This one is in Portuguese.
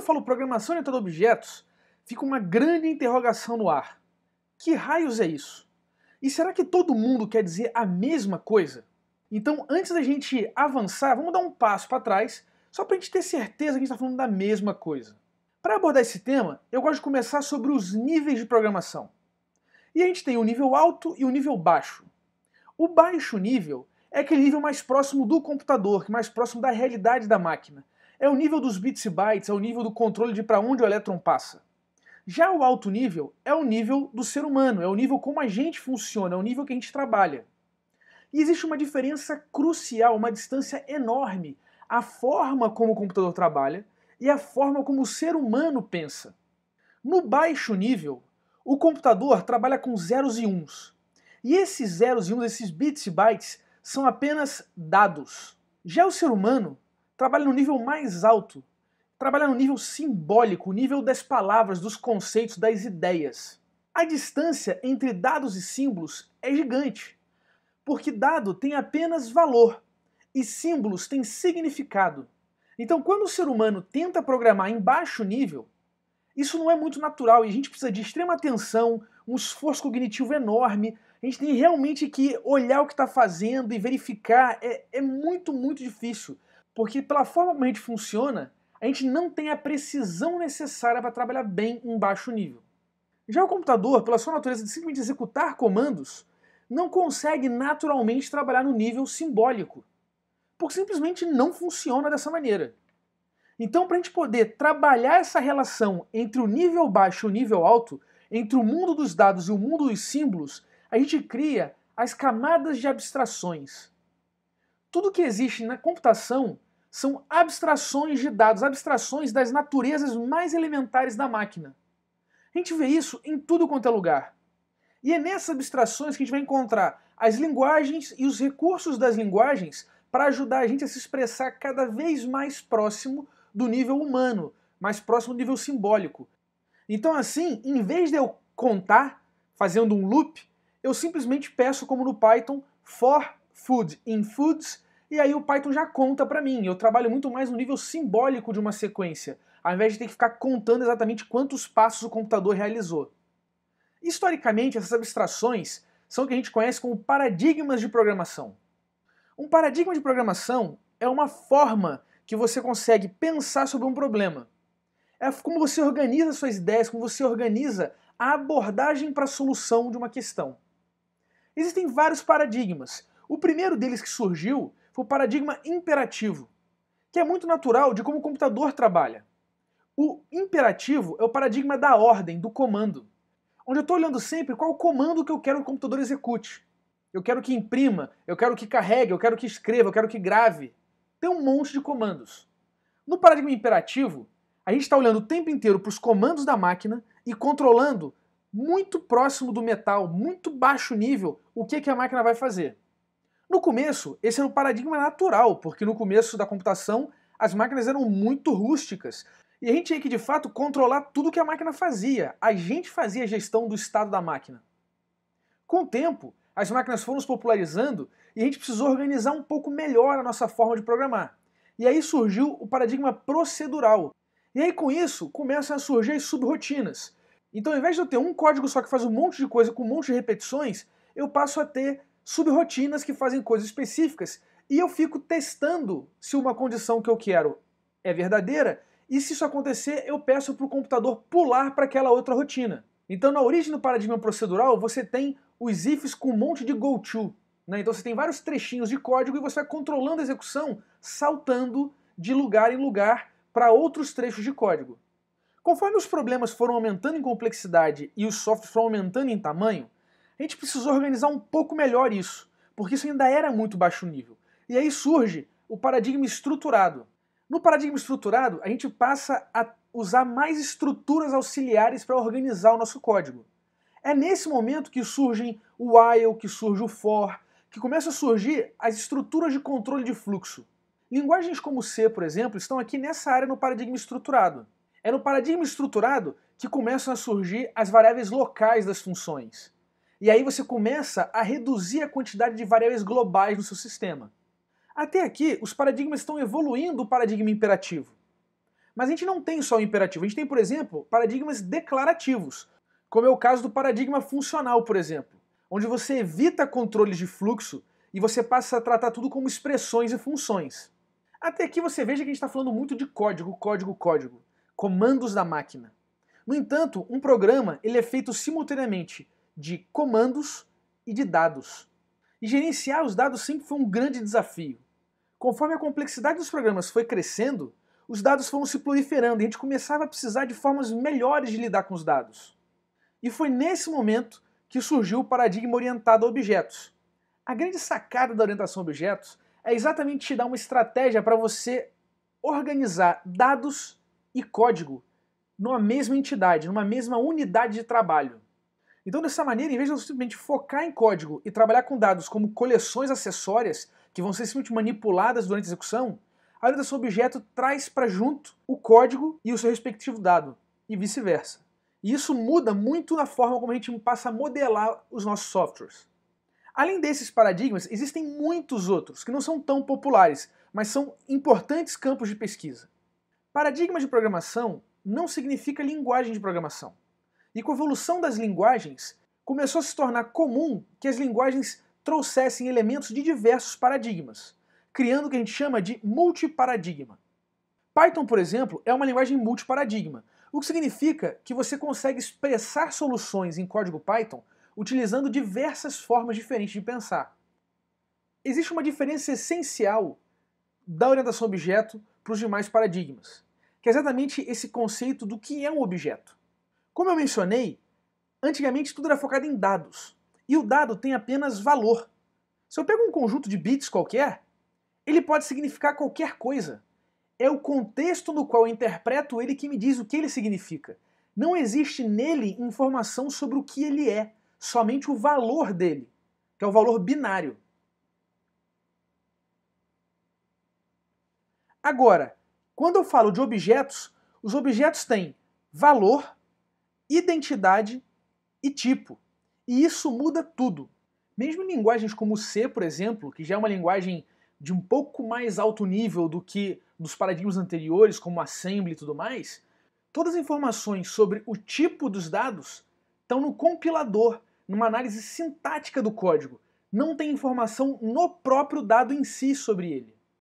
eu falo programação orientada a objetos, fica uma grande interrogação no ar. Que raios é isso? E será que todo mundo quer dizer a mesma coisa? Então, antes da gente avançar, vamos dar um passo para trás, só para a gente ter certeza que a gente está falando da mesma coisa. Para abordar esse tema, eu gosto de começar sobre os níveis de programação. E a gente tem o nível alto e o nível baixo. O baixo nível é aquele nível mais próximo do computador, mais próximo da realidade da máquina. É o nível dos bits e bytes, é o nível do controle de para onde o elétron passa. Já o alto nível é o nível do ser humano, é o nível como a gente funciona, é o nível que a gente trabalha. E existe uma diferença crucial, uma distância enorme, a forma como o computador trabalha e a forma como o ser humano pensa. No baixo nível, o computador trabalha com zeros e uns. E esses zeros e uns, esses bits e bytes, são apenas dados. Já o ser humano trabalha no nível mais alto, trabalha no nível simbólico, o nível das palavras, dos conceitos, das ideias. A distância entre dados e símbolos é gigante, porque dado tem apenas valor e símbolos têm significado. Então, quando o ser humano tenta programar em baixo nível, isso não é muito natural e a gente precisa de extrema atenção, um esforço cognitivo enorme. A gente tem realmente que olhar o que está fazendo e verificar. É muito, muito difícil, porque pela forma como a gente funciona, a gente não tem a precisão necessária para trabalhar bem em baixo nível. Já o computador, pela sua natureza de simplesmente executar comandos, não consegue naturalmente trabalhar no nível simbólico, porque simplesmente não funciona dessa maneira. Então, para a gente poder trabalhar essa relação entre o nível baixo e o nível alto, entre o mundo dos dados e o mundo dos símbolos, a gente cria as camadas de abstrações. Tudo que existe na computação são abstrações de dados, abstrações das naturezas mais elementares da máquina. A gente vê isso em tudo quanto é lugar. E é nessas abstrações que a gente vai encontrar as linguagens e os recursos das linguagens para ajudar a gente a se expressar cada vez mais próximo do nível humano, mais próximo do nível simbólico. Então assim, em vez de eu contar, fazendo um loop, eu simplesmente peço, como no Python, for food in foods, e aí o Python já conta para mim. Eu trabalho muito mais no nível simbólico de uma sequência, ao invés de ter que ficar contando exatamente quantos passos o computador realizou. Historicamente, essas abstrações são o que a gente conhece como paradigmas de programação. Um paradigma de programação é uma forma que você consegue pensar sobre um problema. É como você organiza suas ideias, como você organiza a abordagem para a solução de uma questão. Existem vários paradigmas. O primeiro deles que surgiu foi o paradigma imperativo, que é muito natural de como o computador trabalha. O imperativo é o paradigma da ordem, do comando, onde eu estou olhando sempre qual o comando que eu quero que o computador execute. Eu quero que imprima, eu quero que carregue, eu quero que escreva, eu quero que grave. Tem um monte de comandos. No paradigma imperativo, a gente está olhando o tempo inteiro para os comandos da máquina e controlando muito próximo do metal, muito baixo nível, o que a máquina vai fazer. No começo, esse era o paradigma natural, porque no começo da computação as máquinas eram muito rústicas e a gente tinha que de fato controlar tudo que a máquina fazia. A gente fazia a gestão do estado da máquina. Com o tempo, as máquinas foram se popularizando e a gente precisou organizar um pouco melhor a nossa forma de programar. E aí surgiu o paradigma procedural. E aí com isso começam a surgir as subrotinas. Então ao invés de eu ter um código só que faz um monte de coisa com um monte de repetições, eu passo a ter subrotinas que fazem coisas específicas e eu fico testando se uma condição que eu quero é verdadeira e se isso acontecer eu peço para o computador pular para aquela outra rotina. Então na origem do paradigma procedural você tem os ifs com um monte de goto, né? Então você tem vários trechinhos de código e você vai controlando a execução saltando de lugar em lugar para outros trechos de código. Conforme os problemas foram aumentando em complexidade e os softwares foram aumentando em tamanho, a gente precisou organizar um pouco melhor isso, porque isso ainda era muito baixo nível. E aí surge o paradigma estruturado. No paradigma estruturado, a gente passa a usar mais estruturas auxiliares para organizar o nosso código. É nesse momento que surgem o while, que surge o for, que começam a surgir as estruturas de controle de fluxo. Linguagens como C, por exemplo, estão aqui nessa área no paradigma estruturado. É no paradigma estruturado que começam a surgir as variáveis locais das funções. E aí você começa a reduzir a quantidade de variáveis globais no seu sistema. Até aqui, os paradigmas estão evoluindo o paradigma imperativo. Mas a gente não tem só o imperativo, a gente tem, por exemplo, paradigmas declarativos, como é o caso do paradigma funcional, por exemplo, onde você evita controles de fluxo e você passa a tratar tudo como expressões e funções. Até aqui você veja que a gente está falando muito de código, comandos da máquina. No entanto, um programa ele é feito simultaneamente de comandos e de dados. E gerenciar os dados sempre foi um grande desafio. Conforme a complexidade dos programas foi crescendo, os dados foram se proliferando e a gente começava a precisar de formas melhores de lidar com os dados. E foi nesse momento que surgiu o paradigma orientado a objetos. A grande sacada da orientação a objetos é exatamente te dar uma estratégia para você organizar dados e código numa mesma entidade, numa mesma unidade de trabalho. Então, dessa maneira, em vez de eu simplesmente focar em código e trabalhar com dados como coleções acessórias que vão ser simplesmente manipuladas durante a execução, a orientação a objeto traz para junto o código e o seu respectivo dado, e vice-versa. E isso muda muito a forma como a gente passa a modelar os nossos softwares. Além desses paradigmas, existem muitos outros que não são tão populares, mas são importantes campos de pesquisa. Paradigma de programação não significa linguagem de programação. E com a evolução das linguagens, começou a se tornar comum que as linguagens trouxessem elementos de diversos paradigmas, criando o que a gente chama de multiparadigma. Python, por exemplo, é uma linguagem multiparadigma, o que significa que você consegue expressar soluções em código Python utilizando diversas formas diferentes de pensar. Existe uma diferença essencial da orientação a objeto para os demais paradigmas, que é exatamente esse conceito do que é um objeto. Como eu mencionei, antigamente tudo era focado em dados, e o dado tem apenas valor. Se eu pego um conjunto de bits qualquer, ele pode significar qualquer coisa. É o contexto no qual eu interpreto ele que me diz o que ele significa. Não existe nele informação sobre o que ele é, somente o valor dele, que é o valor binário. Agora, quando eu falo de objetos, os objetos têm valor, identidade e tipo. E isso muda tudo. Mesmo em linguagens como C, por exemplo, que já é uma linguagem de um pouco mais alto nível do que dos paradigmas anteriores, como Assembly e tudo mais, todas as informações sobre o tipo dos dados estão no compilador, numa análise sintática do código. Não tem informação no próprio dado em si sobre ele.